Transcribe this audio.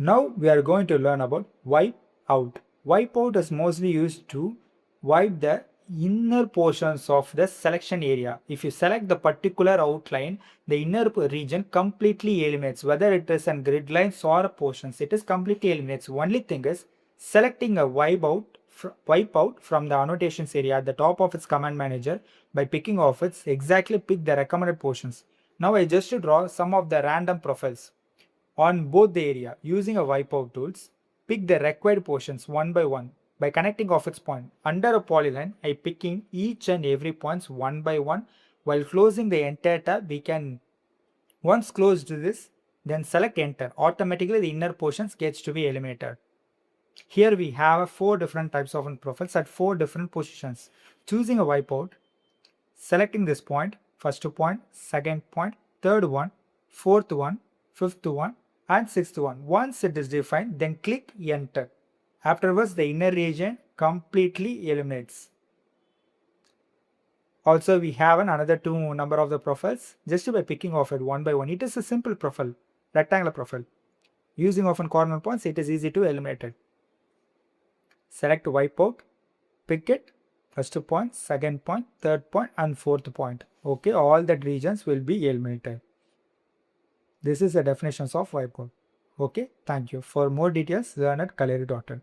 Now we are going to learn about wipe out. Wipe out is mostly used to wipe the inner portions of the selection area. If you select the particular outline, the inner region completely eliminates, whether it is on grid lines or portions, it is completely eliminates. Only thing is selecting a wipe out from the annotations area at the top of its command manager by picking off its exactly pick the recommended portions. Now I just draw some of the random profiles on both the area. Using a wipeout tools, pick the required portions one by one by connecting off its point. Under a polyline, I picking each and every points one by one. While closing the entire tab, we can once closed this, then select enter. Automatically the inner portions gets to be eliminated. Here we have 4 different types of profiles at 4 different positions. Choosing a wipeout, selecting this point, first point, second point, third one, fourth one, fifth one, and sixth one. Once it is defined, then click enter. Afterwards, the inner region completely eliminates. Also, we have another 2 number of the profiles just by picking off it one by one. It is a simple profile, rectangular profile. Using often corner points, it is easy to eliminate it. Select wipeout, pick it, first point, second point, third point, and fourth point. Okay, all that regions will be eliminated. This is the definitions of wipeout. Okay, thank you. For more details, learn at kaleri.in.